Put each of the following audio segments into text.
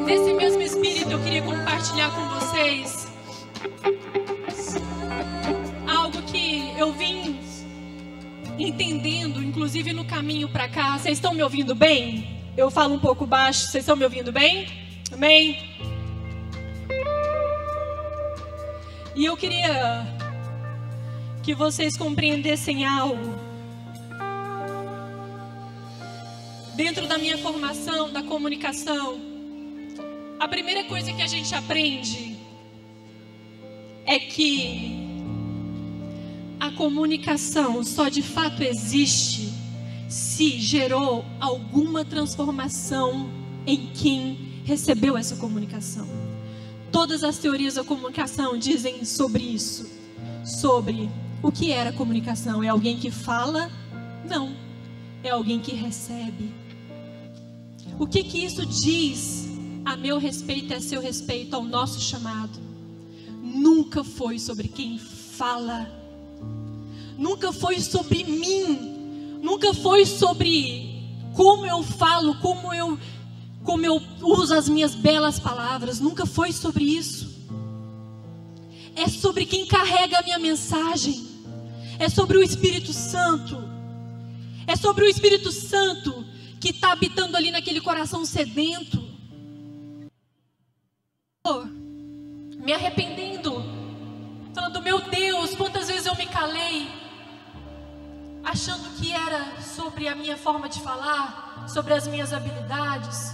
Nesse mesmo espírito eu queria compartilhar com vocês algo que eu vim entendendo, inclusive no caminho para cá. Vocês estão me ouvindo bem? Eu falo um pouco baixo, vocês estão me ouvindo bem? Amém? E eu queria que vocês compreendessem algo. Dentro da minha formação, da comunicação, a primeira coisa que a gente aprende é que a comunicação só de fato existe se gerou alguma transformação em quem recebeu essa comunicação. Todas as teorias da comunicação dizem sobre isso. Sobre o que era comunicação. É alguém que fala? Não. É alguém que recebe. O que isso diz a meu respeito e a seu respeito, ao nosso chamado? Nunca foi sobre quem fala. Nunca foi sobre mim. Nunca foi sobre como eu falo, como eu uso as minhas belas palavras. Nunca foi sobre isso. É sobre quem carrega a minha mensagem. É sobre o Espírito Santo. É sobre o Espírito Santo que está habitando ali naquele coração sedento. Me arrependendo, falando: meu Deus, quantas vezes eu me calei, achando que era sobre a minha forma de falar, sobre as minhas habilidades.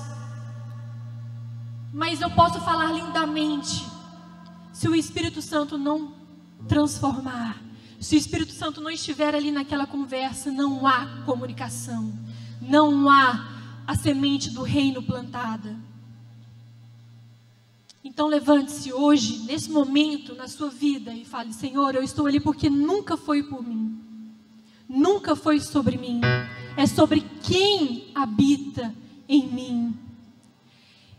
Mas eu posso falar lindamente, se o Espírito Santo não transformar, se o Espírito Santo não estiver ali naquela conversa, não há comunicação, não há a semente do reino plantada. Então levante-se hoje, nesse momento, na sua vida, e fale: Senhor, eu estou ali porque nunca foi por mim, nunca foi sobre mim, é sobre quem habita em mim.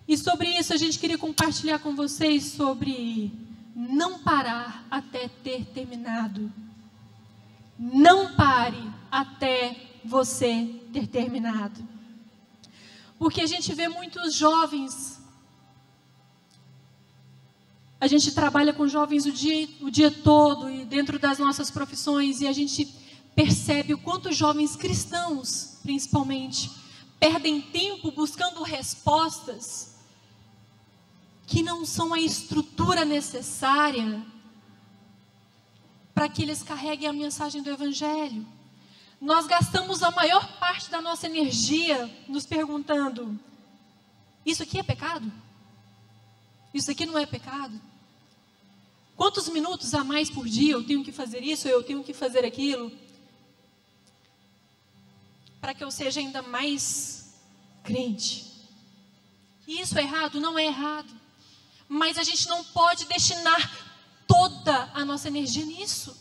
E sobre isso a gente queria compartilhar com vocês sobre não parar até ter terminado. Não pare até você ter terminado. Porque a gente vê muitos jovens. A gente trabalha com jovens o dia todo e dentro das nossas profissões, e a gente percebe o quanto jovens cristãos, principalmente, perdem tempo buscando respostas que não são a estrutura necessária para que eles carreguem a mensagem do Evangelho. Nós gastamos a maior parte da nossa energia nos perguntando: isso aqui é pecado? Isso aqui não é pecado? Quantos minutos a mais por dia eu tenho que fazer isso, eu tenho que fazer aquilo, para que eu seja ainda mais crente? E isso é errado? Não é errado. Mas a gente não pode destinar toda a nossa energia nisso.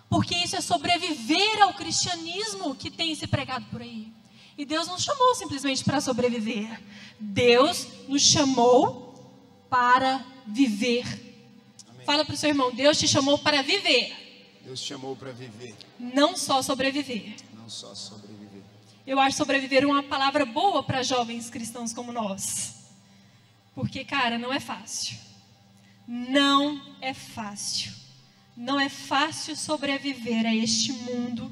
Porque isso é sobreviver ao cristianismo que tem se pregado por aí. E Deus não nos chamou simplesmente para sobreviver. Deus nos chamou para viver. Amém. Fala para o seu irmão: Deus te chamou para viver. Deus te chamou para viver. Não só sobreviver. Não só sobreviver. Eu acho sobreviver uma palavra boa para jovens cristãos como nós. Porque, cara, não é fácil. Não é fácil. Não é fácil sobreviver a este mundo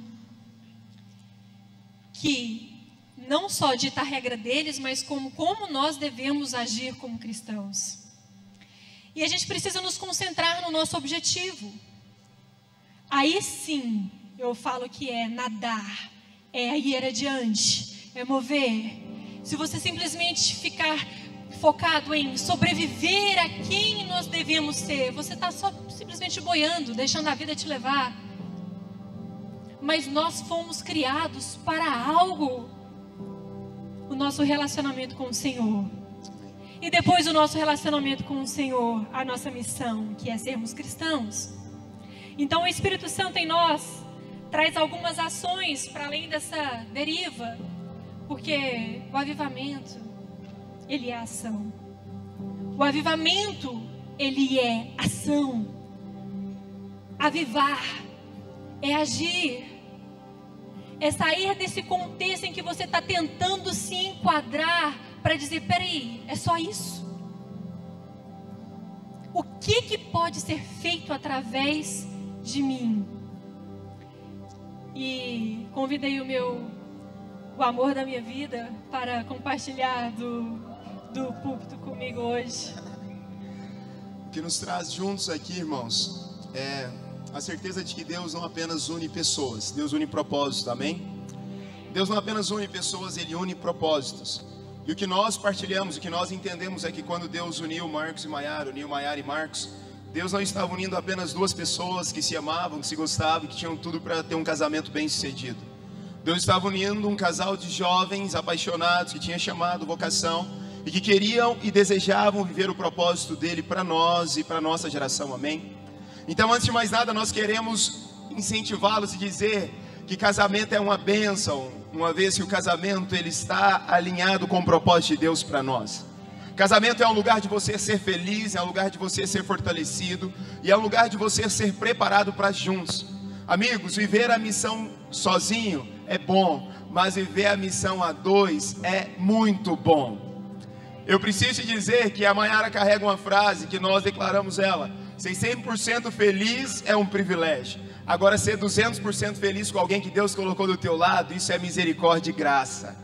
que não só dita a regra deles, mas como nós devemos agir como cristãos. E a gente precisa nos concentrar no nosso objetivo. Aí sim, eu falo que é nadar, é ir adiante, é mover. Se você simplesmente ficar focado em sobreviver a quem nós devemos ser, você está só simplesmente boiando, deixando a vida te levar. Mas nós fomos criados para algo. O nosso relacionamento com o Senhor. E depois do nosso relacionamento com o Senhor, a nossa missão, que é sermos cristãos. Então o Espírito Santo em nós traz algumas ações para além dessa deriva. Porque o avivamento, ele é ação. O avivamento, ele é ação. Avivar é agir. É sair desse contexto em que você está tentando se enquadrar para dizer: peraí, é só isso? O que pode ser feito através de mim? E convidei o amor da minha vida para compartilhar do púlpito comigo hoje. O que nos traz juntos aqui, irmãos, é a certeza de que Deus não apenas une pessoas, Deus une propósitos, amém? Deus não apenas une pessoas, Ele une propósitos. E o que nós partilhamos, o que nós entendemos é que quando Deus uniu Marcos e Maiara, uniu Maiara e Marcos, Deus não estava unindo apenas duas pessoas que se amavam, que se gostavam, que tinham tudo para ter um casamento bem sucedido. Deus estava unindo um casal de jovens apaixonados, que tinha chamado, vocação, e que queriam e desejavam viver o propósito dele para nós e para a nossa geração, amém? Então, antes de mais nada, nós queremos incentivá-los e dizer que casamento é uma bênção, uma vez que o casamento ele está alinhado com o propósito de Deus para nós. Casamento é um lugar de você ser feliz, é um lugar de você ser fortalecido, e é um lugar de você ser preparado para juntos. Amigos, viver a missão sozinho é bom, mas viver a missão a dois é muito bom. Eu preciso te dizer que a Maiara carrega uma frase que nós declaramos ela: ser 100% feliz é um privilégio. Agora, ser 200% feliz com alguém que Deus colocou do teu lado, isso é misericórdia e graça.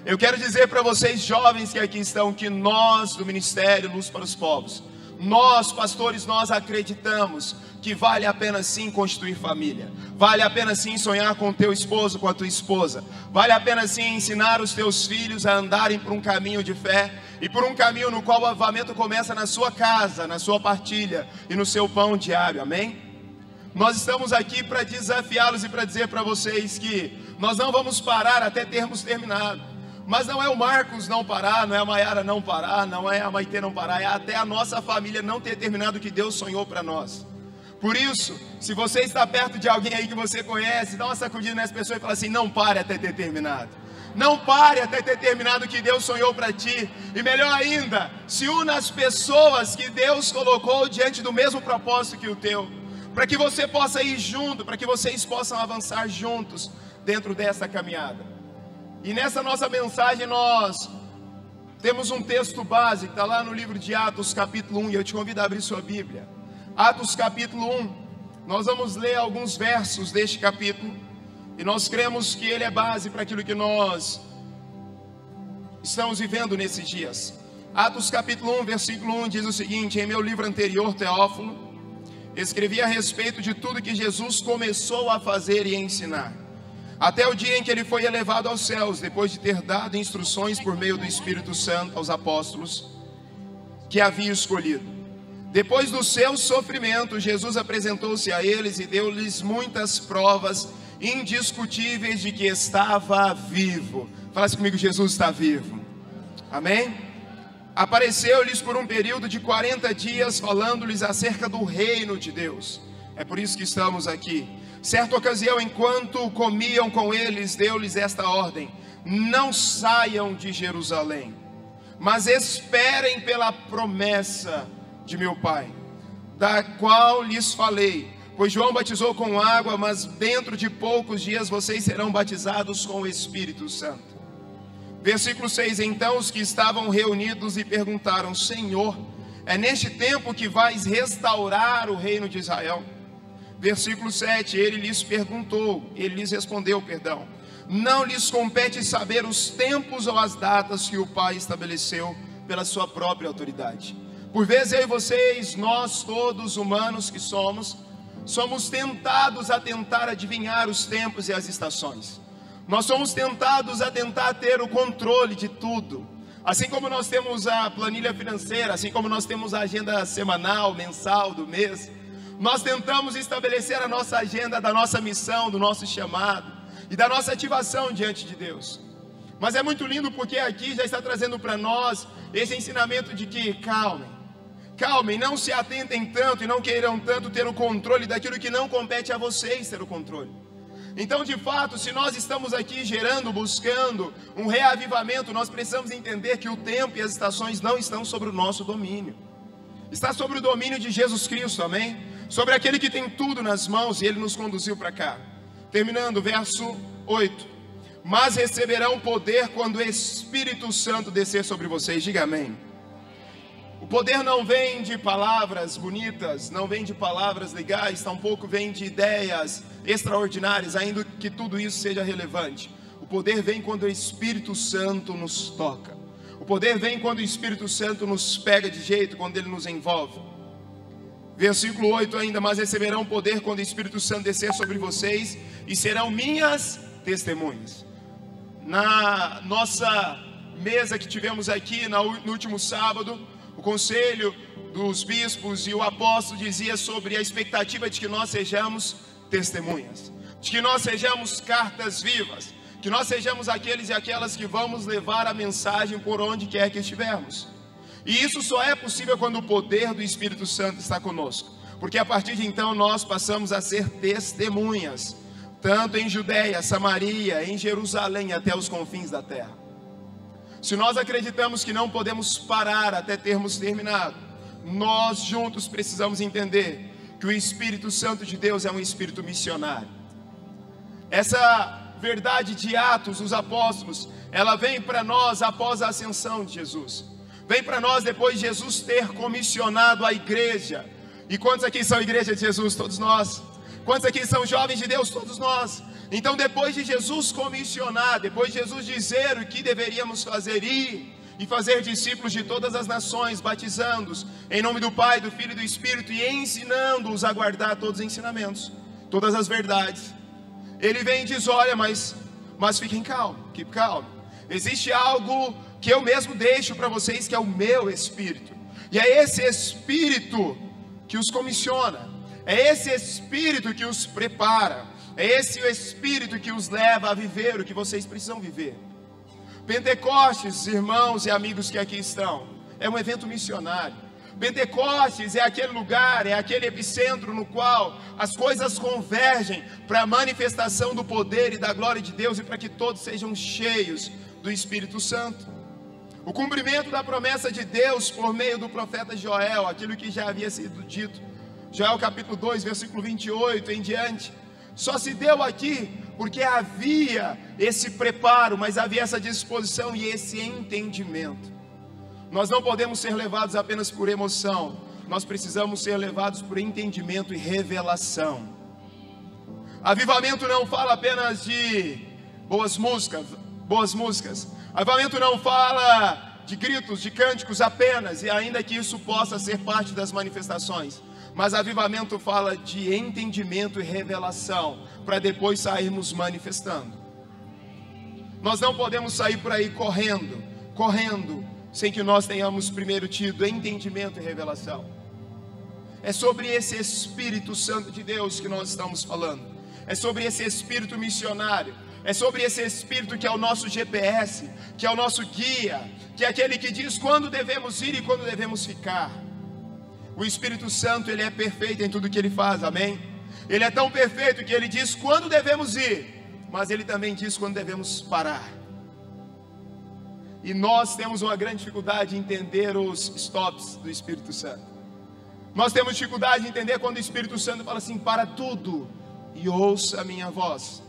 Eu quero dizer para vocês jovens que aqui estão, que nós do Ministério Luz para os Povos, nós pastores, nós acreditamos que vale a pena sim constituir família, vale a pena sim sonhar com o teu esposo, com a tua esposa, vale a pena sim ensinar os teus filhos a andarem por um caminho de fé, e por um caminho no qual o avivamento começa na sua casa, na sua partilha e no seu pão diário, amém? Nós estamos aqui para desafiá-los e para dizer para vocês que nós não vamos parar até termos terminado. Mas não é o Marcos não parar, não é a Maiara não parar, não é a Maitê não parar, é até a nossa família não ter terminado o que Deus sonhou para nós. Por isso, se você está perto de alguém aí que você conhece, dá uma sacudida nessa pessoa e fala assim: não pare até ter terminado. Não pare até ter terminado o que Deus sonhou para ti. E melhor ainda, se una às pessoas que Deus colocou diante do mesmo propósito que o teu, para que você possa ir junto, para que vocês possam avançar juntos dentro dessa caminhada. E nessa nossa mensagem nós temos um texto base, que está lá no livro de Atos capítulo 1, e eu te convido a abrir sua Bíblia. Atos capítulo 1, nós vamos ler alguns versos deste capítulo, e nós cremos que ele é base para aquilo que nós estamos vivendo nesses dias. Atos capítulo 1, versículo 1 diz o seguinte: em meu livro anterior, Teófilo, escrevi a respeito de tudo que Jesus começou a fazer e ensinar, até o dia em que ele foi elevado aos céus, depois de ter dado instruções por meio do Espírito Santo aos apóstolos que havia escolhido. Depois do seu sofrimento, Jesus apresentou-se a eles e deu-lhes muitas provas indiscutíveis de que estava vivo. Fala assim comigo: Jesus está vivo. Amém? Apareceu-lhes por um período de 40 dias, falando-lhes acerca do reino de Deus. É por isso que estamos aqui. Certa ocasião, enquanto comiam com eles, deu-lhes esta ordem: não saiam de Jerusalém, mas esperem pela promessa de meu Pai, da qual lhes falei. Pois João batizou com água, mas dentro de poucos dias vocês serão batizados com o Espírito Santo. Versículo 6, então os que estavam reunidos lhe perguntaram: Senhor, é neste tempo que vais restaurar o reino de Israel? Versículo 7, ele lhes respondeu, não lhes compete saber os tempos ou as datas que o Pai estabeleceu pela sua própria autoridade. Por vezes eu e vocês, nós todos humanos que somos tentados a tentar adivinhar os tempos e as estações. Nós somos tentados a tentar ter o controle de tudo. Assim como nós temos a planilha financeira, assim como nós temos a agenda semanal, mensal, do mês, nós tentamos estabelecer a nossa agenda da nossa missão, do nosso chamado e da nossa ativação diante de Deus. Mas é muito lindo porque aqui já está trazendo para nós esse ensinamento de que calmem, não se atentem tanto e não queiram tanto ter o controle daquilo que não compete a vocês ter o controle. Então, de fato, se nós estamos aqui buscando um reavivamento, nós precisamos entender que o tempo e as estações não estão sobre o nosso domínio. Está sobre o domínio de Jesus Cristo, amém? Sobre aquele que tem tudo nas mãos e ele nos conduziu para cá. Terminando, verso 8. mas receberão poder quando o Espírito Santo descer sobre vocês. Diga amém. O poder não vem de palavras bonitas, não vem de palavras legais, tampouco vem de ideias extraordinárias, ainda que tudo isso seja relevante. O poder vem quando o Espírito Santo nos toca. O poder vem quando o Espírito Santo nos pega de jeito, quando ele nos envolve. Versículo 8 ainda: mas receberão poder quando o Espírito Santo descer sobre vocês e serão minhas testemunhas. Na nossa mesa que tivemos aqui no último sábado, o conselho dos bispos e o apóstolo dizia sobre a expectativa de que nós sejamos testemunhas, de que nós sejamos cartas vivas, que nós sejamos aqueles e aquelas que vamos levar a mensagem por onde quer que estivermos. E isso só é possível quando o poder do Espírito Santo está conosco, porque a partir de então nós passamos a ser testemunhas, tanto em Judeia, Samaria, em Jerusalém, até os confins da terra. Se nós acreditamos que não podemos parar até termos terminado, nós juntos precisamos entender que o Espírito Santo de Deus é um Espírito missionário. Essa verdade de Atos dos Apóstolos, ela vem para nós após a ascensão de Jesus. Vem para nós depois de Jesus ter comissionado a igreja. E quantos aqui são a igreja de Jesus? Todos nós. Quantos aqui são jovens de Deus? Todos nós. Então, depois de Jesus comissionar, depois de Jesus dizer o que deveríamos fazer, ir e fazer discípulos de todas as nações, batizando-os em nome do Pai, do Filho e do Espírito, e ensinando-os a guardar todos os ensinamentos, todas as verdades, ele vem e diz: olha, mas fiquem calmos, keep calm. Existe algo que eu mesmo deixo para vocês, que é o meu Espírito, e é esse Espírito que os comissiona, é esse Espírito que os prepara, é esse o Espírito que os leva a viver o que vocês precisam viver. Pentecostes, irmãos e amigos que aqui estão, é um evento missionário. Pentecostes é aquele lugar, é aquele epicentro no qual as coisas convergem para a manifestação do poder e da glória de Deus e para que todos sejam cheios do Espírito Santo. O cumprimento da promessa de Deus por meio do profeta Joel, aquilo que já havia sido dito, Joel capítulo 2, versículo 28 em diante, só se deu aqui porque havia esse preparo, mas havia essa disposição e esse entendimento. Nós não podemos ser levados apenas por emoção, nós precisamos ser levados por entendimento e revelação. Avivamento não fala apenas de boas músicas. Avivamento não fala de gritos, de cânticos apenas, e ainda que isso possa ser parte das manifestações. Mas avivamento fala de entendimento e revelação, para depois sairmos manifestando. Nós não podemos sair por aí correndo, sem que nós tenhamos primeiro tido entendimento e revelação. É sobre esse Espírito Santo de Deus que nós estamos falando. É sobre esse Espírito missionário. É sobre esse Espírito que é o nosso GPS, que é o nosso guia, que é aquele que diz quando devemos ir e quando devemos ficar. O Espírito Santo, ele é perfeito em tudo que ele faz, amém? Ele é tão perfeito que ele diz quando devemos ir, mas ele também diz quando devemos parar. E nós temos uma grande dificuldade em entender os stops do Espírito Santo. Nós temos dificuldade em entender quando o Espírito Santo fala assim: para tudo e ouça a minha voz.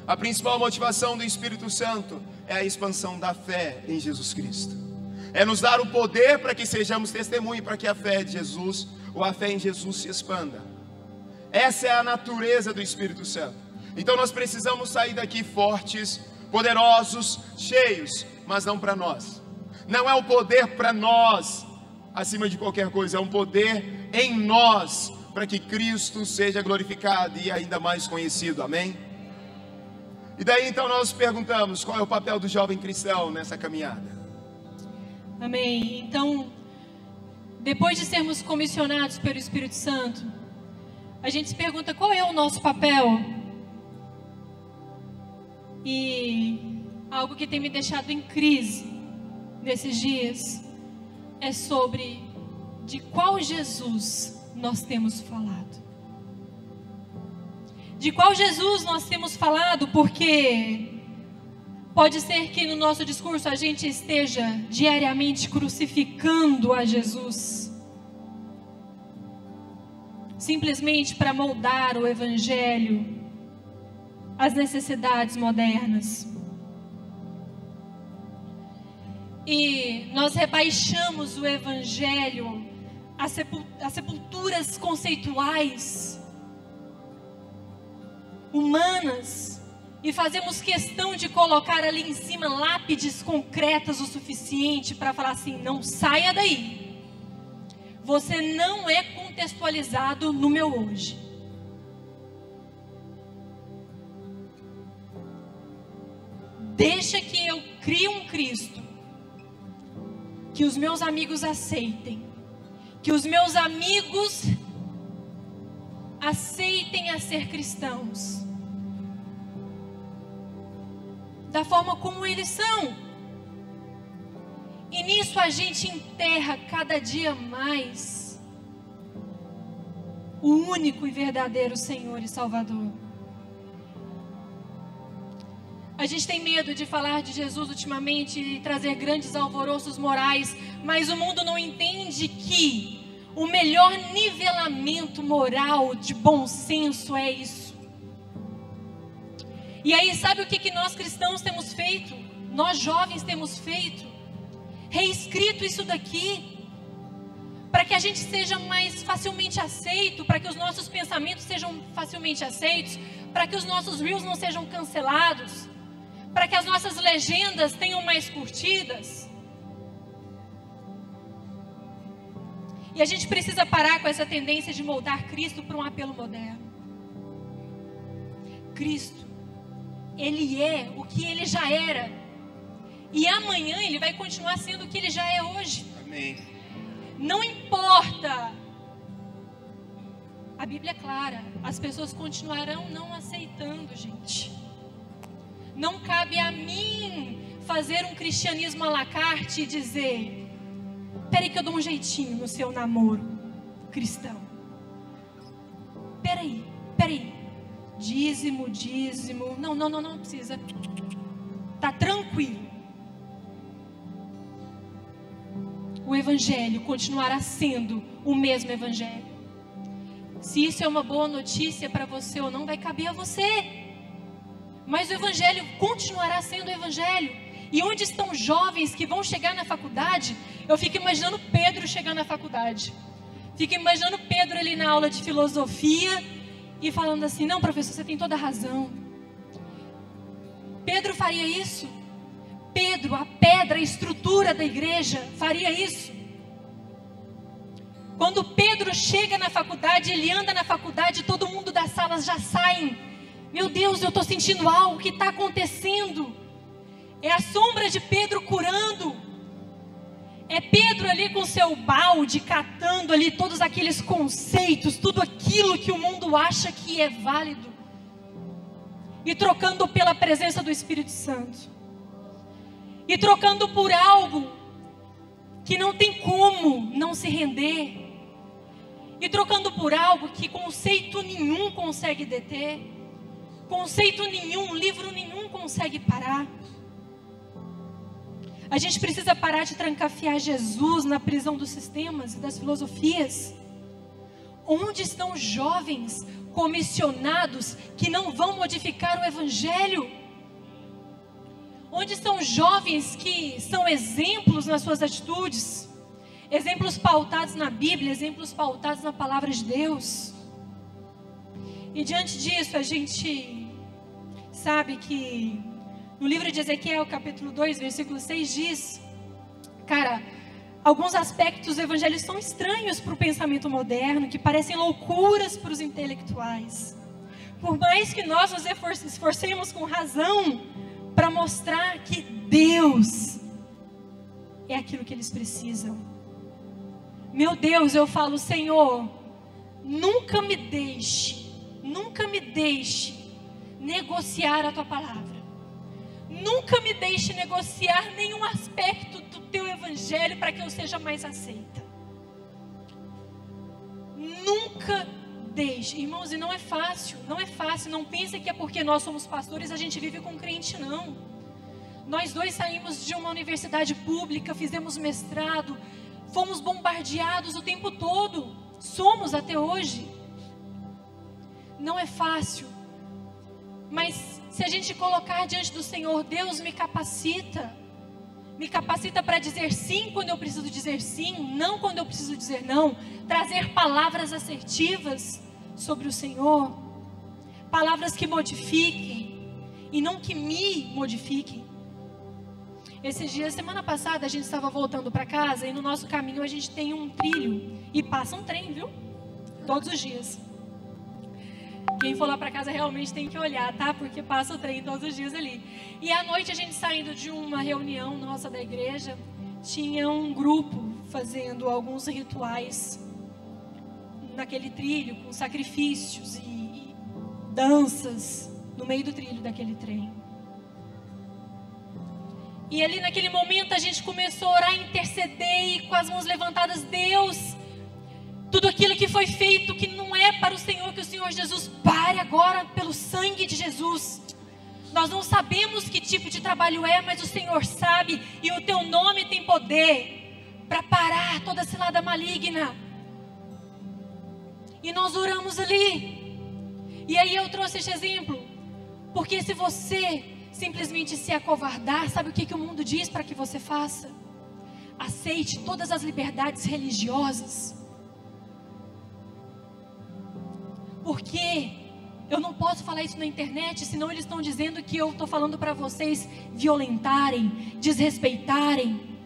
A principal motivação do Espírito Santo é a expansão da fé em Jesus Cristo. É nos dar o poder para que sejamos testemunho, para que a fé de Jesus, ou a fé em Jesus, se expanda. Essa é a natureza do Espírito Santo. Então nós precisamos sair daqui fortes, poderosos, cheios, mas não para nós. Não é um poder para nós, acima de qualquer coisa, é um poder em nós, para que Cristo seja glorificado e ainda mais conhecido, amém? E daí então nós perguntamos, qual é o papel do jovem cristão nessa caminhada? Amém. Então, depois de sermos comissionados pelo Espírito Santo, a gente se pergunta qual é o nosso papel. E algo que tem me deixado em crise nesses dias é sobre de qual Jesus nós temos falado. De qual Jesus nós temos falado, porque pode ser que no nosso discurso a gente esteja diariamente crucificando a Jesus, simplesmente para moldar o Evangelho as necessidades modernas. E nós rebaixamos o Evangelho a sepulturas conceituais, humanas, e fazemos questão de colocar ali em cima lápides concretas o suficiente para falar assim: não saia daí, você não é contextualizado no meu hoje. Deixa que eu crie um Cristo que os meus amigos aceitem, que os meus amigos aceitem a ser cristãos da forma como eles são. E nisso a gente enterra cada dia mais o único e verdadeiro Senhor e Salvador. A gente tem medo de falar de Jesus ultimamente e trazer grandes alvoroços morais, mas o mundo não entende que o melhor nivelamento moral de bom senso é isso. E aí, sabe o que nós cristãos temos feito? Nós jovens temos feito? Reescrito isso daqui, para que a gente seja mais facilmente aceito, para que os nossos pensamentos sejam facilmente aceitos, para que os nossos reels não sejam cancelados, para que as nossas legendas tenham mais curtidas. E a gente precisa parar com essa tendência de moldar Cristo para um apelo moderno. Cristo, Ele é o que Ele já era, e amanhã Ele vai continuar sendo o que Ele já é hoje. Amém. Não importa. A Bíblia é clara, as pessoas continuarão não aceitando, gente. Não cabe a mim fazer um cristianismo à la carte e dizer: peraí que eu dou um jeitinho no seu namoro cristão. Peraí. Dízimo. Não precisa. Tá tranquilo. O Evangelho continuará sendo o mesmo Evangelho. Se isso é uma boa notícia para você ou não, vai caber a você. Mas o Evangelho continuará sendo o Evangelho. E onde estão jovens que vão chegar na faculdade? Eu fico imaginando Pedro chegar na faculdade. Fico imaginando Pedro ali na aula de filosofia e falando assim: não, professor, você tem toda a razão. Pedro faria isso. Pedro, a pedra, a estrutura da igreja, faria isso. Quando Pedro chega na faculdade, ele anda na faculdade, todo mundo das salas já saem. Meu Deus, eu estou sentindo algo que está acontecendo. É a sombra de Pedro curando. É Pedro ali com seu balde, catando ali todos aqueles conceitos, tudo aquilo que o mundo acha que é válido, e trocando pela presença do Espírito Santo. E trocando por algo que não tem como não se render. E trocando por algo que conceito nenhum consegue deter. Conceito nenhum, livro nenhum consegue parar. A gente precisa parar de trancafiar Jesus na prisão dos sistemas e das filosofias. Onde estão jovens comissionados que não vão modificar o Evangelho? Onde estão jovens que são exemplos nas suas atitudes? Exemplos pautados na Bíblia, exemplos pautados na palavra de Deus. E diante disso, a gente sabe que no livro de Ezequiel, capítulo 2, versículo 6 diz: cara, alguns aspectos do Evangelho são estranhos para o pensamento moderno, que parecem loucuras para os intelectuais. Por mais que nós nos esforcemos com razão para mostrar que Deus é aquilo que eles precisam. Meu Deus, eu falo: Senhor, nunca me deixe negociar a Tua palavra. Nunca me deixe negociar nenhum aspecto do Teu Evangelho para que eu seja mais aceita. Nunca deixe. Irmãos, e não é fácil. Não pense que é porque nós somos pastores a gente vive com crente, não. Nós dois saímos de uma universidade pública, fizemos mestrado, fomos bombardeados o tempo todo. Somos até hoje. Não é fácil. Mas se a gente colocar diante do Senhor, Deus me capacita para dizer sim quando eu preciso dizer sim, não quando eu preciso dizer não, trazer palavras assertivas sobre o Senhor, palavras que modifiquem e não que me modifiquem. Esses dias, semana passada, a gente estava voltando para casa e no nosso caminho a gente tem um trilho e passa um trem, viu? Todos os dias. Quem for lá para casa realmente tem que olhar, tá? Porque passa o trem todos os dias ali. E à noite a gente saindo de uma reunião nossa da igreja, tinha um grupo fazendo alguns rituais naquele trilho, com sacrifícios e danças no meio do trilho daquele trem. E ali naquele momento a gente começou a orar, interceder e com as mãos levantadas, Deus, tudo aquilo que foi feito que não é para o Senhor, que o Senhor Jesus pare agora pelo sangue de Jesus. Nós não sabemos que tipo de trabalho é, mas o Senhor sabe e o teu nome tem poder para parar toda cilada maligna. E nós oramos ali. E aí eu trouxe este exemplo, porque se você simplesmente se acovardar, sabe o que o mundo diz para que você faça? Aceite todas as liberdades religiosas. Porque eu não posso falar isso na internet, senão eles estão dizendo que eu estou falando para vocês violentarem, desrespeitarem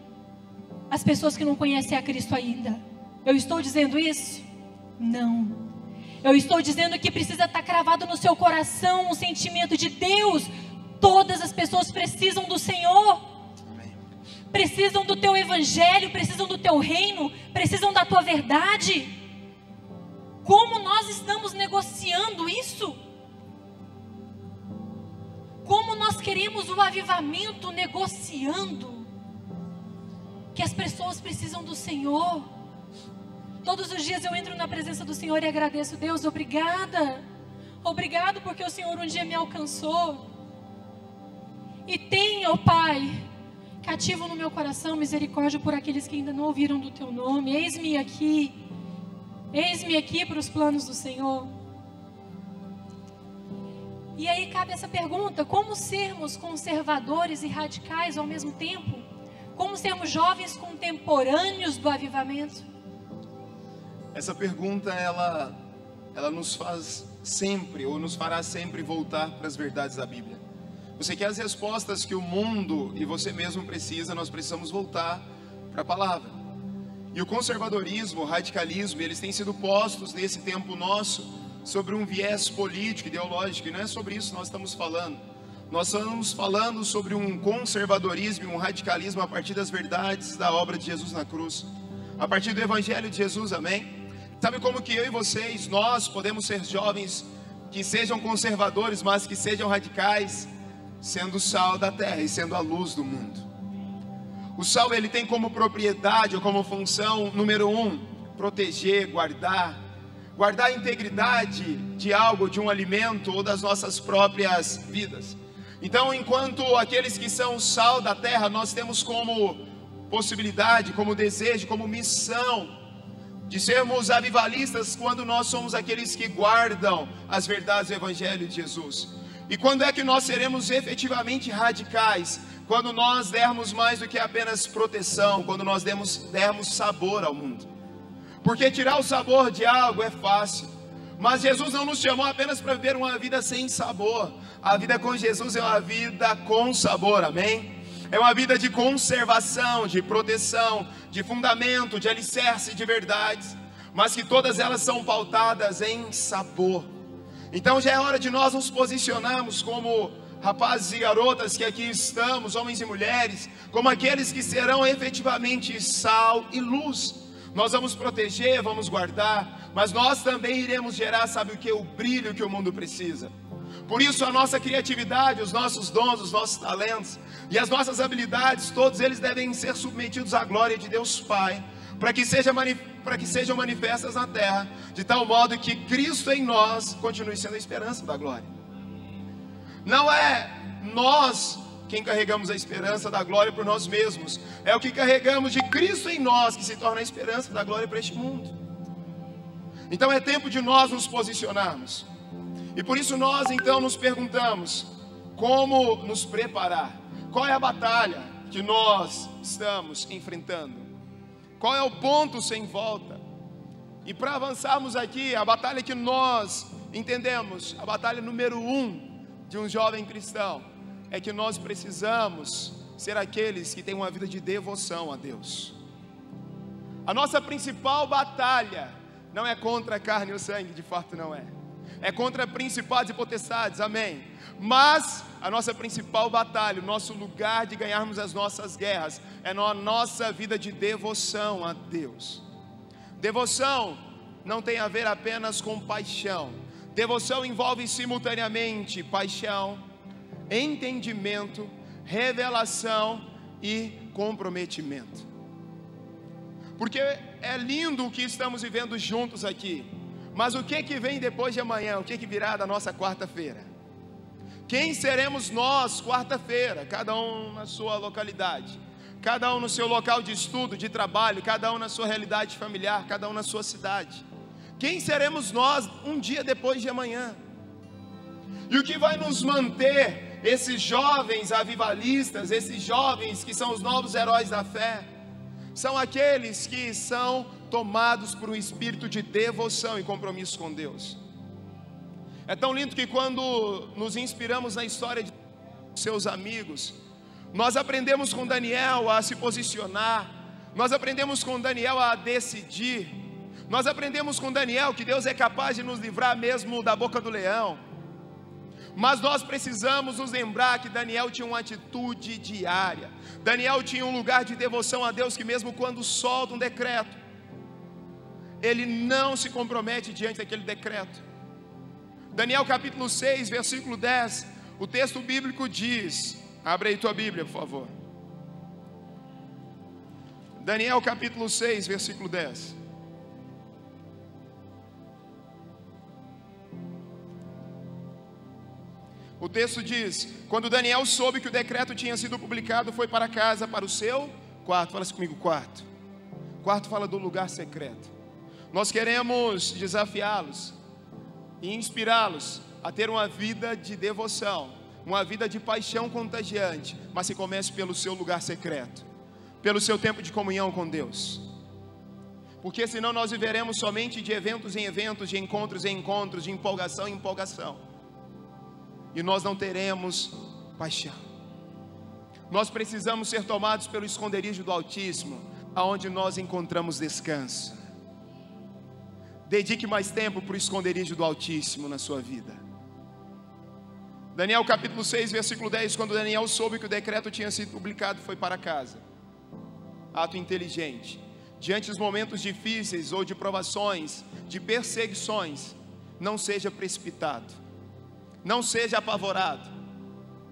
as pessoas que não conhecem a Cristo ainda. Eu estou dizendo isso? Não. Eu estou dizendo que precisa estar cravado no seu coração um sentimento de Deus. Todas as pessoas precisam do Senhor, precisam do teu evangelho, precisam do teu reino, precisam da tua verdade. Como nós estamos negociando isso? Como nós queremos o avivamento negociando que as pessoas precisam do Senhor? Todos os dias eu entro na presença do Senhor e agradeço, Deus, obrigada. Obrigado porque o Senhor um dia me alcançou. E tenha, ó Pai, cativo no meu coração misericórdia por aqueles que ainda não ouviram do teu nome. Eis-me aqui para os planos do Senhor. E aí cabe essa pergunta: como sermos conservadores e radicais ao mesmo tempo? Como sermos jovens contemporâneos do avivamento? Essa pergunta, ela nos faz sempre, ou nos fará sempre voltar para as verdades da Bíblia. Você quer as respostas que o mundo e você mesmo precisa, nós precisamos voltar para a palavra. E o conservadorismo, o radicalismo, eles têm sido postos nesse tempo nosso sobre um viés político, ideológico, e não é sobre isso que nós estamos falando. Nós estamos falando sobre um conservadorismo e um radicalismo a partir das verdades da obra de Jesus na cruz, a partir do evangelho de Jesus, amém? Sabe como que eu e vocês, nós podemos ser jovens que sejam conservadores, mas que sejam radicais, sendo o sal da terra e sendo a luz do mundo. O sal, ele tem como propriedade ou como função, número 1, proteger, guardar a integridade de algo, de um alimento ou das nossas próprias vidas. Então, enquanto aqueles que são o sal da terra, nós temos como possibilidade, como desejo, como missão de sermos avivalistas quando nós somos aqueles que guardam as verdades do evangelho de Jesus. E quando é que nós seremos efetivamente radicais? Quando nós dermos mais do que apenas proteção, quando nós dermos sabor ao mundo. Porque tirar o sabor de algo é fácil, mas Jesus não nos chamou apenas para viver uma vida sem sabor. A vida com Jesus é uma vida com sabor, amém? É uma vida de conservação, de proteção, de fundamento, de alicerce, de verdades, mas que todas elas são pautadas em sabor. Então já é hora de nós nos posicionarmos como rapazes e garotas que aqui estamos, homens e mulheres, como aqueles que serão efetivamente sal e luz. Nós vamos proteger, vamos guardar, mas nós também iremos gerar, sabe o que? O brilho que o mundo precisa. Por isso a nossa criatividade, os nossos dons, os nossos talentos e as nossas habilidades, todos eles devem ser submetidos à glória de Deus Pai, para que sejam manifestas na terra, de tal modo que Cristo em nós continue sendo a esperança da glória. Não é nós quem carregamos a esperança da glória por nós mesmos, é o que carregamos de Cristo em nós que se torna a esperança da glória para este mundo. Então é tempo de nós nos posicionarmos. E por isso nós então nos perguntamos, como nos preparar? Qual é a batalha que nós estamos enfrentando? Qual é o ponto sem volta? E para avançarmos aqui, a batalha que nós entendemos, a batalha número 1 de um jovem cristão, é que nós precisamos ser aqueles que têm uma vida de devoção a Deus. A nossa principal batalha não é contra a carne e o sangue, de fato não é. É contra principados e potestades, amém. Mas a nossa principal batalha, o nosso lugar de ganharmos as nossas guerras, é na nossa vida de devoção a Deus. Devoção não tem a ver apenas com paixão. Devoção envolve simultaneamente paixão, entendimento, revelação e comprometimento. Porque é lindo o que estamos vivendo juntos aqui, mas o que vem depois de amanhã? O que virá da nossa quarta-feira? Quem seremos nós quarta-feira? Cada um na sua localidade, cada um no seu local de estudo, de trabalho, cada um na sua realidade familiar, cada um na sua cidade. Quem seremos nós um dia depois de amanhã? E o que vai nos manter, esses jovens avivalistas, esses jovens que são os novos heróis da fé, são aqueles que são tomados por um espírito de devoção e compromisso com Deus. É tão lindo que quando nos inspiramos na história de seus amigos, nós aprendemos com Daniel a se posicionar, nós aprendemos com Daniel a decidir, nós aprendemos com Daniel que Deus é capaz de nos livrar mesmo da boca do leão. Mas nós precisamos nos lembrar que Daniel tinha uma atitude diária. Daniel tinha um lugar de devoção a Deus que mesmo quando solta um decreto, ele não se compromete diante daquele decreto. Daniel capítulo 6, versículo 10, o texto bíblico diz, abre aí tua Bíblia, por favor. Daniel capítulo 6, versículo 10. O texto diz: quando Daniel soube que o decreto tinha sido publicado, foi para casa, para o seu quarto. Fala comigo, quarto. Quarto fala do lugar secreto. Nós queremos desafiá-los e inspirá-los a ter uma vida de devoção, uma vida de paixão contagiante, mas que comece pelo seu lugar secreto, pelo seu tempo de comunhão com Deus. Porque senão nós viveremos somente de eventos em eventos, de encontros em encontros, de empolgação em empolgação, e nós não teremos paixão. Nós precisamos ser tomados pelo esconderijo do Altíssimo, aonde nós encontramos descanso. Dedique mais tempo para o esconderijo do Altíssimo na sua vida. Daniel capítulo 6, versículo 10. Quando Daniel soube que o decreto tinha sido publicado, foi para casa. Ato inteligente. Diante dos momentos difíceis ou de provações, de perseguições, não seja precipitado, não seja apavorado.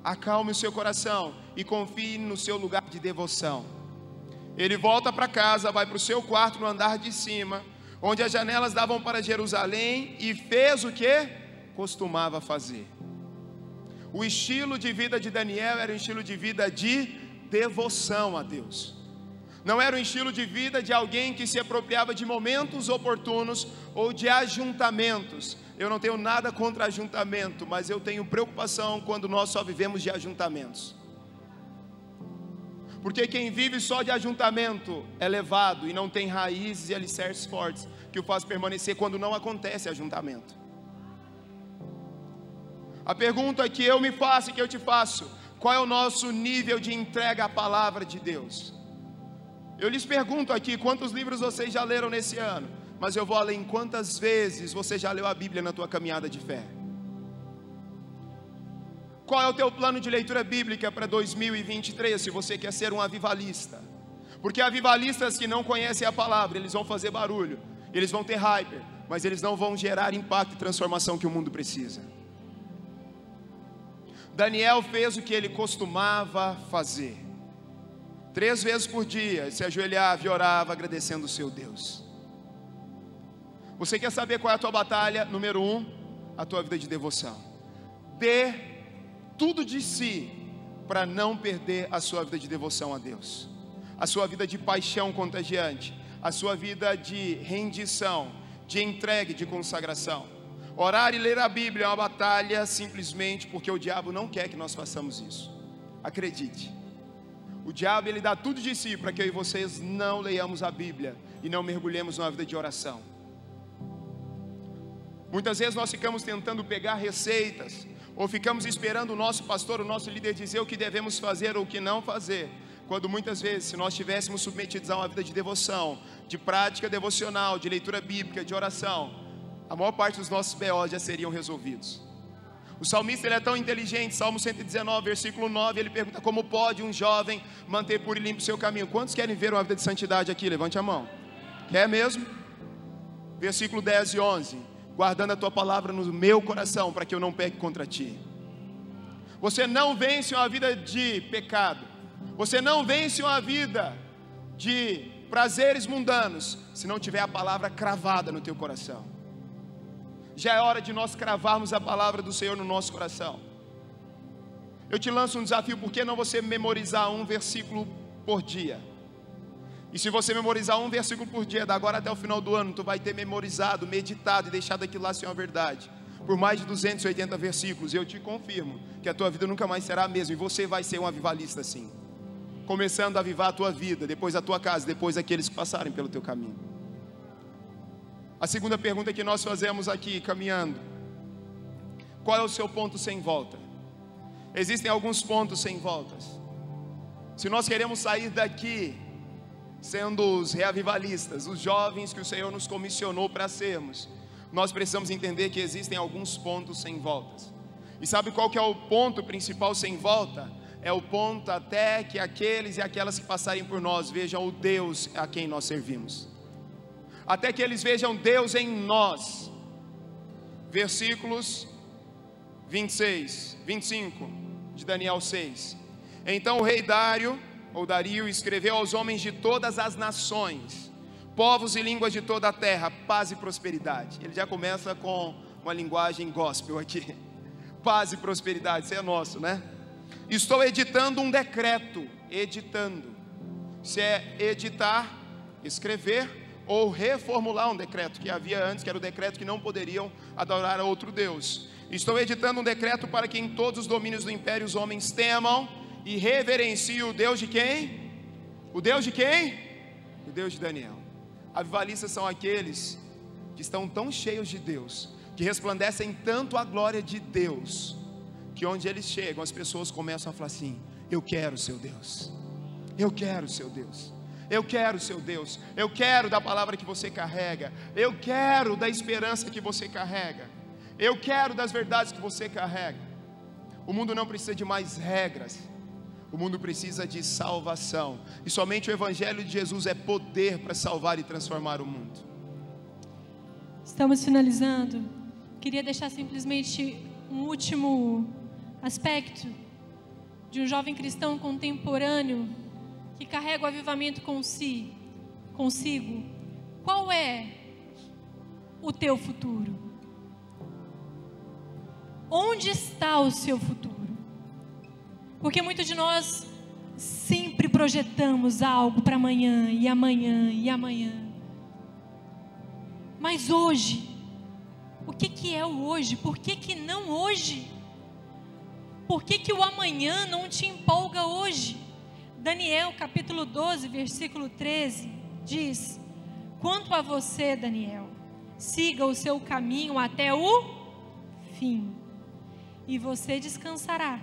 Acalme o seu coração e confie no seu lugar de devoção. Ele volta para casa, vai para o seu quarto no andar de cima, onde as janelas davam para Jerusalém, e fez o que costumava fazer. O estilo de vida de Daniel era um estilo de vida de devoção a Deus. Não era um estilo de vida de alguém que se apropriava de momentos oportunos ou de ajuntamentos. Eu não tenho nada contra ajuntamento, mas eu tenho preocupação quando nós só vivemos de ajuntamentos. Porque quem vive só de ajuntamento é levado e não tem raízes e alicerces fortes que o faz permanecer quando não acontece ajuntamento. A pergunta que eu me faço e que eu te faço: qual é o nosso nível de entrega à palavra de Deus? Eu lhes pergunto aqui, quantos livros vocês já leram nesse ano? Mas eu vou além, quantas vezes você já leu a Bíblia na tua caminhada de fé? Qual é o teu plano de leitura bíblica para 2023, se você quer ser um avivalista? Porque avivalistas que não conhecem a palavra, eles vão fazer barulho, eles vão ter hype, mas eles não vão gerar impacto e transformação que o mundo precisa. Daniel fez o que ele costumava fazer. 3 vezes por dia, se ajoelhava e orava agradecendo o seu Deus. Você quer saber qual é a tua batalha? Número 1, a tua vida de devoção. Dê tudo de si para não perder a sua vida de devoção a Deus, a sua vida de paixão contagiante, a sua vida de rendição, de entrega e de consagração. Orar e ler a Bíblia é uma batalha simplesmente porque o diabo não quer que nós façamos isso. Acredite. O diabo, ele dá tudo de si para que eu e vocês não leiamos a Bíblia e não mergulhemos numa vida de oração. Muitas vezes nós ficamos tentando pegar receitas, ou ficamos esperando o nosso pastor, o nosso líder dizer o que devemos fazer ou o que não fazer, quando muitas vezes, se nós estivéssemos submetidos a uma vida de devoção, de prática devocional, de leitura bíblica, de oração, a maior parte dos nossos B.O. já seriam resolvidos. O salmista, ele é tão inteligente. Salmo 119, versículo 9, ele pergunta: como pode um jovem manter puro e limpo o seu caminho? Quantos querem ver uma vida de santidade aqui? Levante a mão. Quer mesmo? Versículo 10 e 11: guardando a tua palavra no meu coração, para que eu não peque contra ti. Você não vence uma vida de pecado, você não vence uma vida de prazeres mundanos, se não tiver a palavra cravada no teu coração. Já é hora de nós cravarmos a palavra do Senhor no nosso coração. Eu te lanço um desafio: por que não você memorizar um versículo por dia? E se você memorizar um versículo por dia, da agora até o final do ano, tu vai ter memorizado, meditado e deixado aquilo lá ser uma verdade, por mais de 280 versículos. E eu te confirmo que a tua vida nunca mais será a mesma, e você vai ser um avivalista assim, começando a avivar a tua vida, depois a tua casa, depois aqueles que passarem pelo teu caminho. A segunda pergunta que nós fazemos aqui, caminhando: qual é o seu ponto sem volta? Existem alguns pontos sem voltas. Se nós queremos sair daqui sendo os reavivalistas, os jovens que o Senhor nos comissionou para sermos, nós precisamos entender que existem alguns pontos sem voltas. E sabe qual que é o ponto principal sem volta? É o ponto até que aqueles e aquelas que passarem por nós vejam o Deus a quem nós servimos, até que eles vejam Deus em nós. Versículos 26, 25 de Daniel 6. Então o rei Dario escreveu aos homens de todas as nações, povos e línguas de toda a terra, paz e prosperidade. Ele já começa com uma linguagem gospel aqui. Paz e prosperidade, isso é nosso, né? Estou editando um decreto. Editando, se é editar, escrever, ou reformular um decreto que havia antes, que era o decreto que não poderiam adorar a outro Deus. Estou editando um decreto para que em todos os domínios do império os homens temam e reverenciem o Deus de quem? O Deus de quem? O Deus de Daniel. Avivalistas são aqueles que estão tão cheios de Deus, que resplandecem tanto a glória de Deus, que onde eles chegam, as pessoas começam a falar assim: eu quero o seu Deus, eu quero o seu Deus, eu quero o seu Deus, eu quero da palavra que você carrega, eu quero da esperança que você carrega, eu quero das verdades que você carrega. O mundo não precisa de mais regras, o mundo precisa de salvação, e somente o Evangelho de Jesus é poder para salvar e transformar o mundo. Estamos finalizando. Queria deixar simplesmente um último aspecto de um jovem cristão contemporâneo que carrega o avivamento consigo. Qual é o teu futuro? Onde está o seu futuro? Porque muitos de nós sempre projetamos algo para amanhã, e amanhã, e amanhã. Mas hoje, o que é o hoje? Por que não hoje? Por que o amanhã não te empolga hoje? Daniel capítulo 12, versículo 13, diz: quanto a você, Daniel, siga o seu caminho até o fim, e você descansará.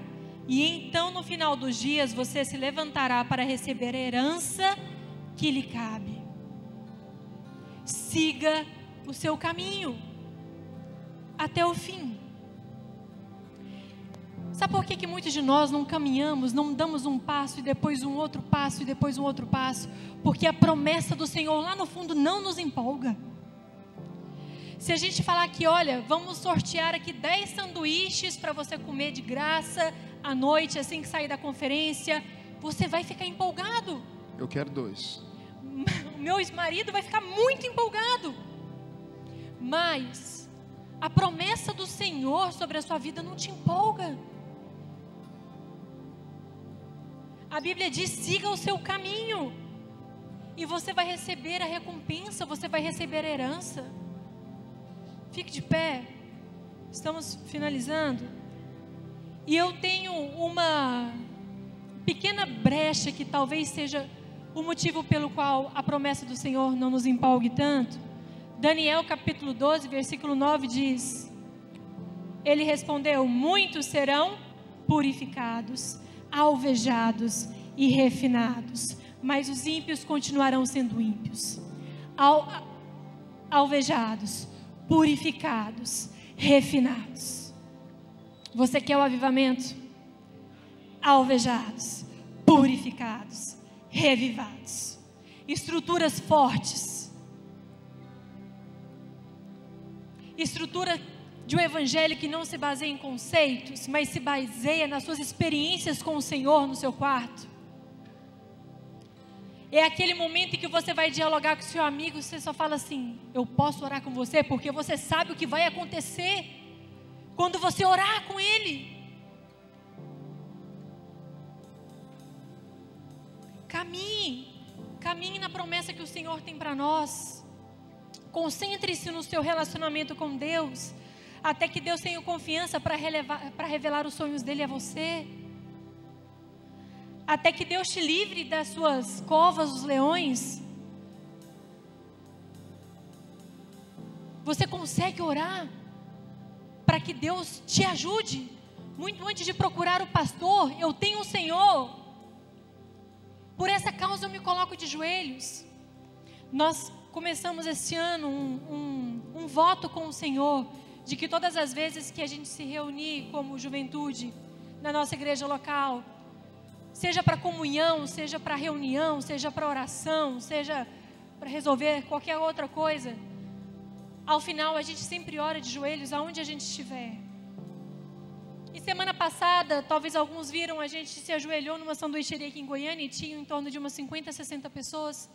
E então no final dos dias você se levantará para receber a herança que lhe cabe. Siga o seu caminho até o fim. Sabe por que muitos de nós não caminhamos, não damos um passo e depois um outro passo e depois um outro passo? Porque a promessa do Senhor lá no fundo não nos empolga. Se a gente falar que, olha, vamos sortear aqui 10 sanduíches para você comer de graça à noite, assim que sair da conferência, você vai ficar empolgado. Eu quero 2. O meu ex-marido vai ficar muito empolgado. Mas a promessa do Senhor sobre a sua vida não te empolga. A Bíblia diz: siga o seu caminho, e você vai receber a recompensa, você vai receber a herança. Fique de pé. Estamos finalizando. E eu tenho uma pequena brecha que talvez seja o motivo pelo qual a promessa do Senhor não nos empolgue tanto. Daniel capítulo 12, versículo 9 diz: Ele respondeu: muitos serão purificados, alvejados e refinados, mas os ímpios continuarão sendo ímpios. Alvejados, purificados, refinados. Você quer o avivamento? Alvejados, purificados, revivados, estruturas fortes, estrutura de um evangelho que não se baseia em conceitos, mas se baseia nas suas experiências com o Senhor no seu quarto. É aquele momento em que você vai dialogar com o seu amigo, você só fala assim: eu posso orar com você, porque você sabe o que vai acontecer quando você orar com ele. Caminhe na promessa que o Senhor tem para nós. Concentre-se no seu relacionamento com Deus, até que Deus tenha confiança para revelar os sonhos dele a você. Até que Deus te livre das suas covas dos leões. Você consegue orar para que Deus te ajude? Muito antes de procurar o pastor, eu tenho o Senhor. Por essa causa eu me coloco de joelhos. Nós começamos esse ano um voto com o Senhor, de que todas as vezes que a gente se reunir como juventude na nossa igreja local, seja para comunhão, seja para reunião, seja para oração, seja para resolver qualquer outra coisa, ao final a gente sempre ora de joelhos aonde a gente estiver. E semana passada, talvez alguns viram, a gente se ajoelhou numa sanduicheria aqui em Goiânia e tinha em torno de umas 50, 60 pessoas.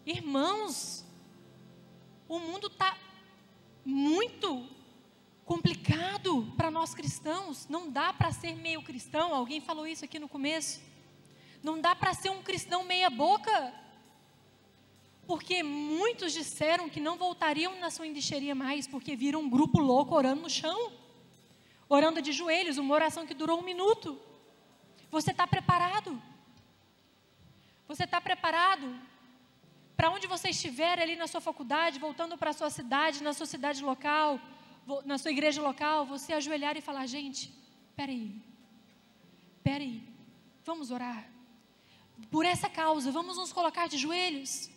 Irmãos, o mundo está muito complicado para nós cristãos. Não dá para ser meio cristão. Alguém falou isso aqui no começo. Não dá para ser um cristão meia boca, porque muitos disseram que não voltariam na sanduicheria mais, porque viram um grupo louco orando no chão, orando de joelhos, uma oração que durou 1 minuto. Você está preparado? Você está preparado para onde você estiver ali na sua faculdade, voltando para a sua cidade, na sua cidade local, na sua igreja local, você ajoelhar e falar: gente, peraí, vamos orar. Por essa causa, vamos nos colocar de joelhos.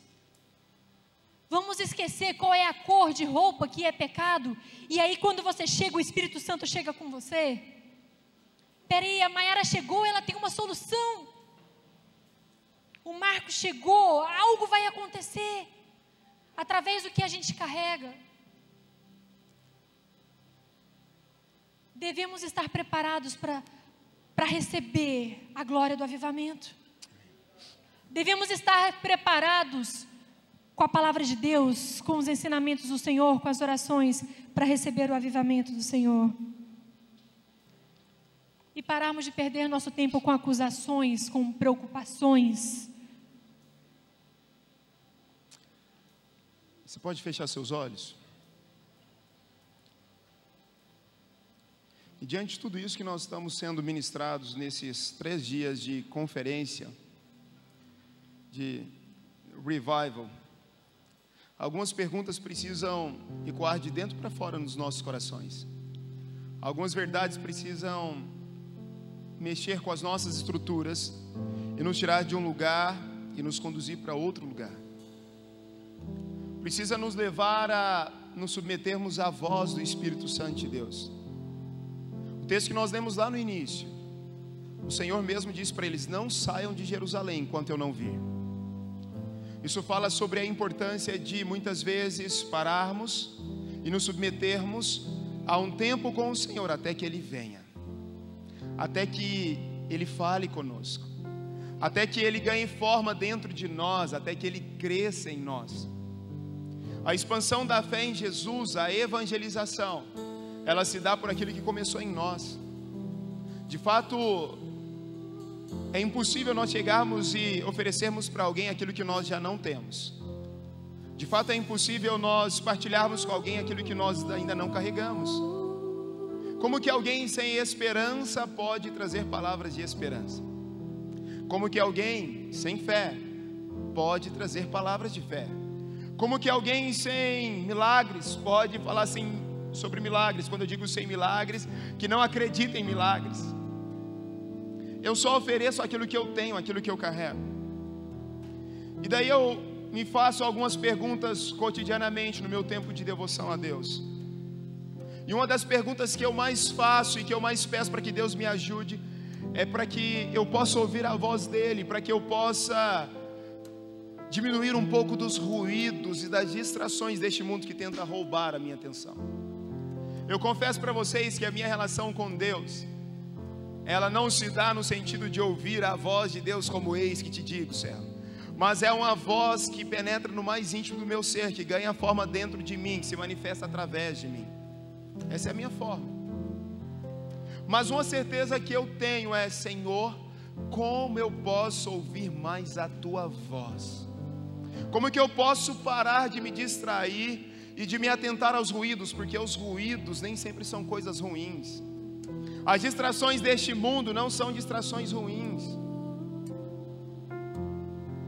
Vamos esquecer qual é a cor de roupa que é pecado. E aí quando você chega, o Espírito Santo chega com você. Peraí, a Maiara chegou, ela tem uma solução. O Marcos chegou, algo vai acontecer. Através do que a gente carrega. Devemos estar preparados para receber a glória do avivamento. Devemos estar preparados com a palavra de Deus, com os ensinamentos do Senhor, com as orações, para receber o avivamento do Senhor. E pararmos de perder nosso tempo com acusações, com preocupações. Você pode fechar seus olhos? E diante de tudo isso que nós estamos sendo ministrados nesses 3 dias de conferência, de revival, algumas perguntas precisam ecoar de dentro para fora nos nossos corações. Algumas verdades precisam mexer com as nossas estruturas e nos tirar de um lugar e nos conduzir para outro lugar. Precisa nos levar a nos submetermos à voz do Espírito Santo de Deus. O texto que nós lemos lá no início, o Senhor mesmo disse para eles: não saiam de Jerusalém enquanto eu não vir. Isso fala sobre a importância de muitas vezes pararmos e nos submetermos a um tempo com o Senhor até que Ele venha, até que Ele fale conosco, até que Ele ganhe forma dentro de nós, até que Ele cresça em nós. A expansão da fé em Jesus, a evangelização, ela se dá por aquilo que começou em nós. De fato, é impossível nós chegarmos e oferecermos para alguém aquilo que nós já não temos. De fato, é impossível nós partilharmos com alguém aquilo que nós ainda não carregamos. Como que alguém sem esperança pode trazer palavras de esperança? Como que alguém sem fé pode trazer palavras de fé? Como que alguém sem milagres pode falar assim sobre milagres? Quando eu digo sem milagres, que não acredita em milagres. Eu só ofereço aquilo que eu tenho, aquilo que eu carrego. E daí eu me faço algumas perguntas cotidianamente no meu tempo de devoção a Deus. E uma das perguntas que eu mais faço e que eu mais peço para que Deus me ajude é para que eu possa ouvir a voz dEle, para que eu possa diminuir um pouco dos ruídos e das distrações deste mundo que tenta roubar a minha atenção. Eu confesso para vocês que a minha relação com Deus, ela não se dá no sentido de ouvir a voz de Deus como eis que te digo, servo, mas é uma voz que penetra no mais íntimo do meu ser, que ganha forma dentro de mim, que se manifesta através de mim. Essa é a minha forma. Mas uma certeza que eu tenho é: Senhor, como eu posso ouvir mais a Tua voz? Como que eu posso parar de me distrair e de me atentar aos ruídos? Porque os ruídos nem sempre são coisas ruins. As distrações deste mundo não são distrações ruins.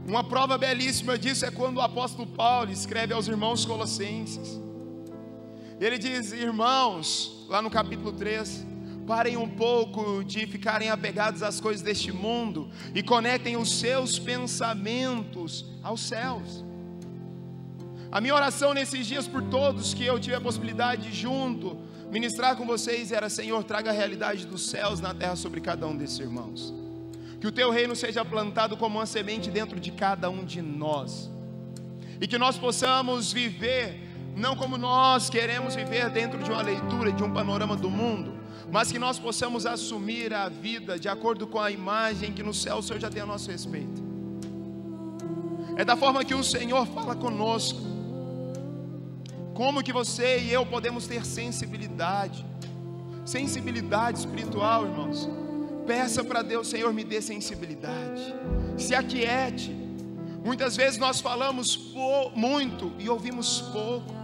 Uma prova belíssima disso é quando o apóstolo Paulo escreve aos irmãos colossenses. Ele diz: irmãos, lá no capítulo 3, parem um pouco de ficarem apegados às coisas deste mundo e conectem os seus pensamentos aos céus. A minha oração nesses dias por todos que eu tive a possibilidade de junto ministrar com vocês era: Senhor, traga a realidade dos céus na terra sobre cada um desses irmãos. Que o Teu reino seja plantado como uma semente dentro de cada um de nós, e que nós possamos viver não como nós queremos viver dentro de uma leitura, de um panorama do mundo, mas que nós possamos assumir a vida de acordo com a imagem que no céu o Senhor já tem a nosso respeito. É da forma que o Senhor fala conosco. Como que você e eu podemos ter sensibilidade espiritual, irmãos? Peça para Deus: Senhor, me dê sensibilidade. Se aquiete. Muitas vezes nós falamos muito e ouvimos pouco.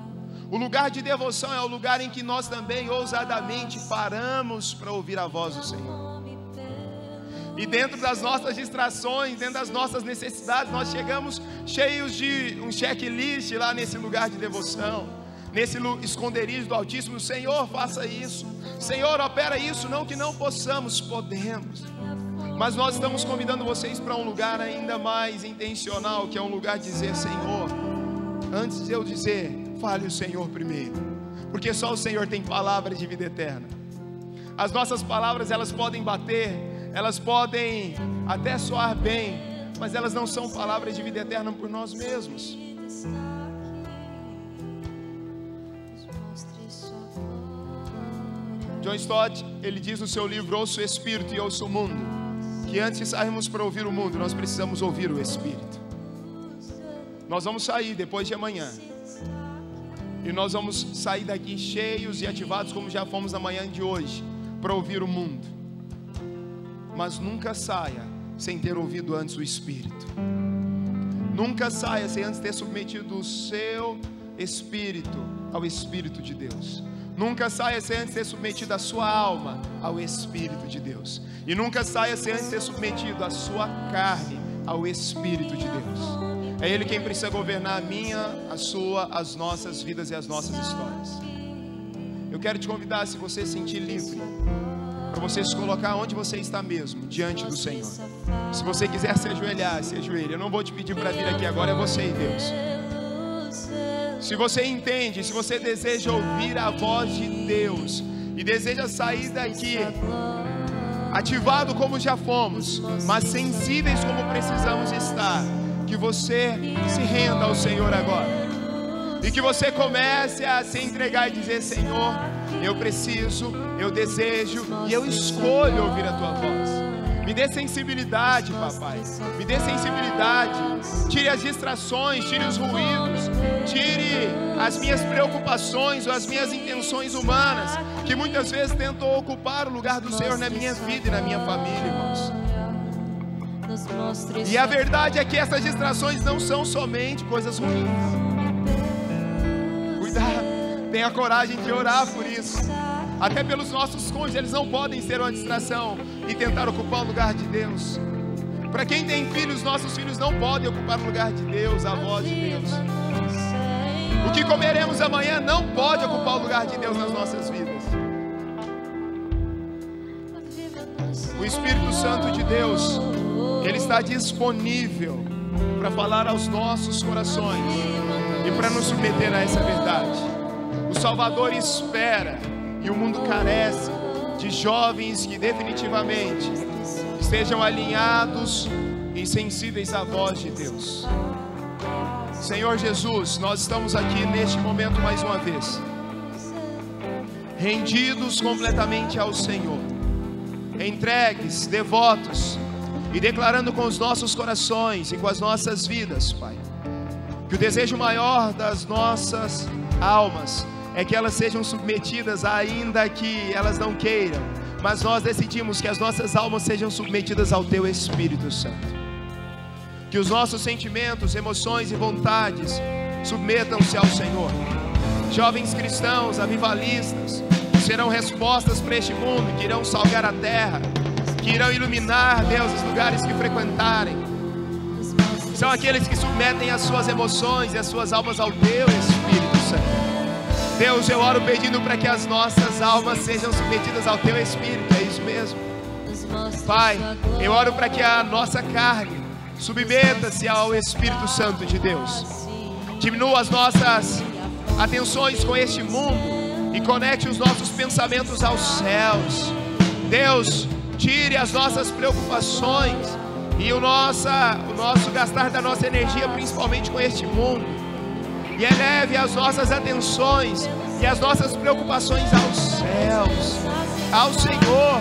O lugar de devoção é o lugar em que nós também ousadamente paramos para ouvir a voz do Senhor. E dentro das nossas distrações, dentro das nossas necessidades, nós chegamos cheios de um checklist lá nesse lugar de devoção, nesse esconderijo do Altíssimo. Senhor, faça isso. Senhor, opera isso. Não que não possamos, podemos. Mas nós estamos convidando vocês para um lugar ainda mais intencional, que é um lugar de dizer: Senhor, antes de eu dizer, fale o Senhor primeiro, porque só o Senhor tem palavras de vida eterna. As nossas palavras, elas podem bater, elas podem até soar bem, mas elas não são palavras de vida eterna por nós mesmos. John Stott, ele diz no seu livro Ouça o Espírito e Ouça o Mundo, que antes de sairmos para ouvir o mundo, nós precisamos ouvir o Espírito. Nós vamos sair depois de amanhã, e nós vamos sair daqui cheios e ativados, como já fomos na manhã de hoje, para ouvir o mundo. Mas nunca saia sem ter ouvido antes o Espírito. Nunca saia sem antes ter submetido o seu espírito ao Espírito de Deus. Nunca saia sem antes ter submetido a sua alma ao Espírito de Deus. E nunca saia sem antes ter submetido a sua carne ao Espírito de Deus. É Ele quem precisa governar a minha, a sua, as nossas vidas e as nossas histórias. Eu quero te convidar, se você se sentir livre, para você se colocar onde você está mesmo, diante do Senhor. Se você quiser se ajoelhar, se ajoelhe. Eu não vou te pedir para vir aqui agora, é você e Deus. Se você entende, se você deseja ouvir a voz de Deus e deseja sair daqui ativado como já fomos, mas sensíveis como precisamos estar, que você se renda ao Senhor agora, e que você comece a se entregar e dizer: Senhor, eu preciso, eu desejo e eu escolho ouvir a Tua voz. Me dê sensibilidade, papai, me dê sensibilidade. Tire as distrações, tire os ruídos, tire as minhas preocupações ou as minhas intenções humanas, que muitas vezes tentam ocupar o lugar do Senhor na minha vida e na minha família, irmãos. E a verdade é que essas distrações não são somente coisas ruins. Cuidado, tenha coragem de orar por isso. Até pelos nossos cônjuges, eles não podem ser uma distração e tentar ocupar o lugar de Deus. Para quem tem filhos, nossos filhos não podem ocupar o lugar de Deus, a voz de Deus. O que comeremos amanhã não pode ocupar o lugar de Deus nas nossas vidas. O Espírito Santo de Deus, Ele está disponível para falar aos nossos corações e para nos submeter a essa verdade. O Salvador espera, e o mundo carece de jovens que definitivamente estejam alinhados e sensíveis à voz de Deus. Senhor Jesus, nós estamos aqui neste momento mais uma vez, rendidos completamente ao Senhor, entregues, devotos, e declarando com os nossos corações e com as nossas vidas, Pai, que o desejo maior das nossas almas é que elas sejam submetidas, ainda que elas não queiram, mas nós decidimos que as nossas almas sejam submetidas ao Teu Espírito Santo. Que os nossos sentimentos, emoções e vontades submetam-se ao Senhor. Jovens cristãos, avivalistas, serão respostas para este mundo, que irão salgar a terra, que irão iluminar, Deus, os lugares que frequentarem. São aqueles que submetem as suas emoções e as suas almas ao Teu Espírito Santo. Deus, eu oro pedindo para que as nossas almas sejam submetidas ao Teu Espírito, é isso mesmo. Pai, eu oro para que a nossa carne submeta-se ao Espírito Santo de Deus. Diminua as nossas atenções com este mundo e conecte os nossos pensamentos aos céus. Deus, tire as nossas preocupações e o nosso gastar da nossa energia, principalmente com este mundo, e eleve as nossas atenções e as nossas preocupações aos céus, ao Senhor.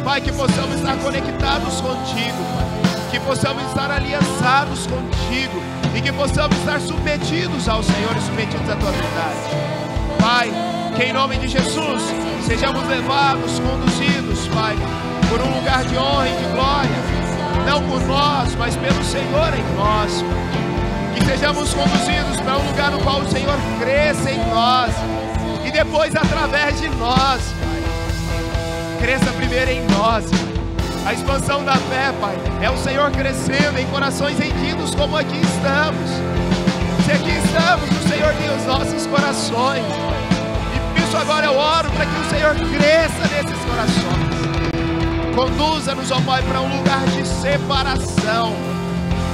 Pai, que possamos estar conectados contigo, Pai, que possamos estar aliançados contigo e que possamos estar submetidos ao Senhor e submetidos à Tua verdade. Pai, que em nome de Jesus sejamos levados, conduzidos, Pai, por um lugar de honra e de glória, não por nós, mas pelo Senhor em nós. Que sejamos conduzidos para um lugar no qual o Senhor cresça em nós e depois através de nós, Pai. Cresça primeiro em nós, Pai. A expansão da fé, Pai, é o Senhor crescendo em corações rendidos como aqui estamos. Se aqui estamos, o Senhor tem os nossos corações. E por isso agora eu oro para que o Senhor cresça nesses corações. Conduza-nos, ó Pai, para um lugar de separação,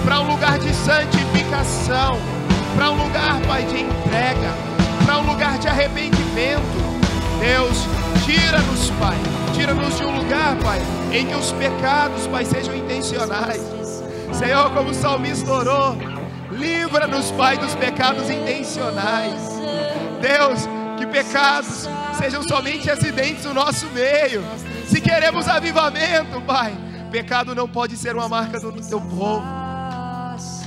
para um lugar de santificação, para um lugar, Pai, de entrega, para um lugar de arrependimento. Deus, tira-nos, Pai, tira-nos de um lugar, Pai, em que os pecados, Pai, sejam intencionais. Senhor, como o salmista orou, livra-nos, Pai, dos pecados intencionais. Deus, que pecados sejam somente acidentes no nosso meio. Se queremos avivamento, Pai, pecado não pode ser uma marca do Teu povo.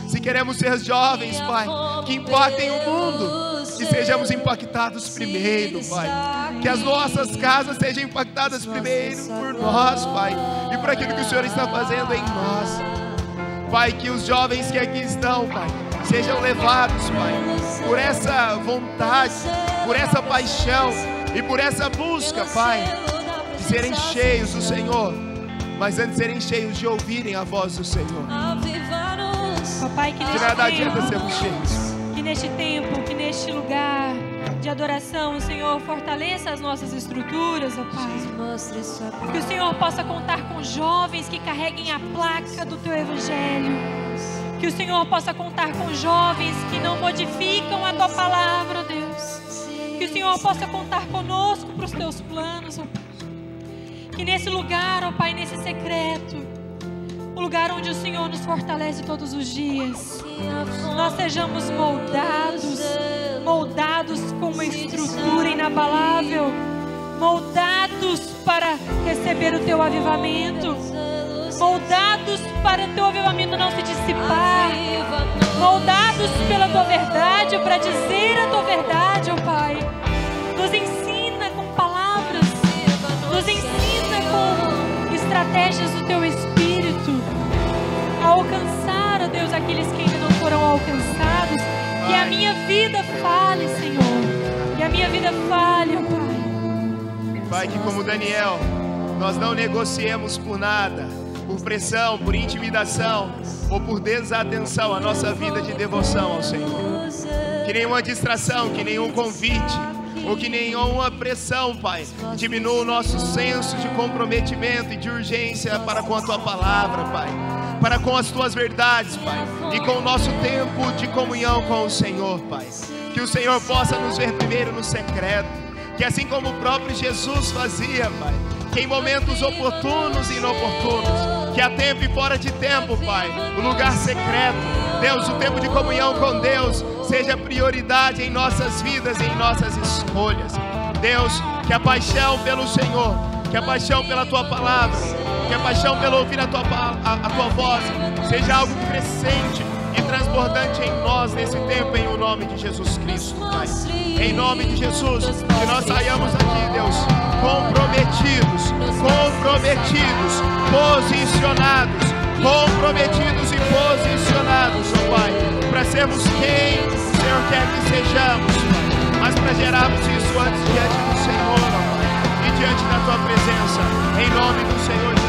Se queremos ser jovens, Pai, que impactem o mundo, que sejamos impactados primeiro, Pai. Que as nossas casas sejam impactadas primeiro por nós, Pai, e por aquilo que o Senhor está fazendo em nós. Pai, que os jovens que aqui estão, Pai, sejam levados, Pai, por essa vontade, por essa paixão e por essa busca, Pai, de serem cheios do Senhor, mas antes de serem cheios, de ouvirem a voz do Senhor. Papai, que neste tempo, que neste lugar de adoração, o Senhor fortaleça as nossas estruturas, ó Pai. Que o Senhor possa contar com jovens que carreguem a placa do Teu Evangelho. Que o Senhor possa contar com jovens que não modificam a Tua palavra, ó Deus. Que o Senhor possa contar conosco para os Teus planos, ó Pai. Que nesse lugar, ó Pai, nesse secreto, o lugar onde o Senhor nos fortalece todos os dias, nós sejamos moldados com uma estrutura inabalável, moldados para receber o Teu avivamento, moldados para o Teu avivamento não se dissipar, moldados pela Tua verdade, para dizer a Tua verdade, ó Pai. Nos ensina com palavras, nos ensina com estratégias do Teu Espírito, a alcançar, ó Deus, aqueles que ainda não foram alcançados. Que a minha vida fale, Senhor, que a minha vida fale, ó Pai. Pai, que como Daniel, nós não negociemos por nada, por pressão, por intimidação ou por desatenção a nossa vida de devoção ao Senhor. Que nenhuma distração, que nenhum convite ou que nenhuma pressão, Pai, diminua o nosso senso de comprometimento e de urgência para com a Tua palavra, Pai, para com as Tuas verdades, Pai, e com o nosso tempo de comunhão com o Senhor, Pai. Que o Senhor possa nos ver primeiro no secreto, que assim como o próprio Jesus fazia, Pai, que em momentos oportunos e inoportunos, que há tempo e fora de tempo, Pai, o lugar secreto, Deus, o tempo de comunhão com Deus seja prioridade em nossas vidas e em nossas escolhas. Deus, que a paixão pelo Senhor, que a paixão pela Tua palavra, que a paixão pelo ouvir a Tua voz seja algo crescente e transbordante em nós nesse tempo, em o nome de Jesus Cristo, Pai. Em nome de Jesus, que nós saiamos aqui, Deus, comprometidos, comprometidos e posicionados, ó Pai, para sermos quem o Senhor quer que sejamos, Pai, mas para gerarmos isso antes diante do Senhor, ó Pai, e diante da Tua presença, em nome do Senhor Jesus.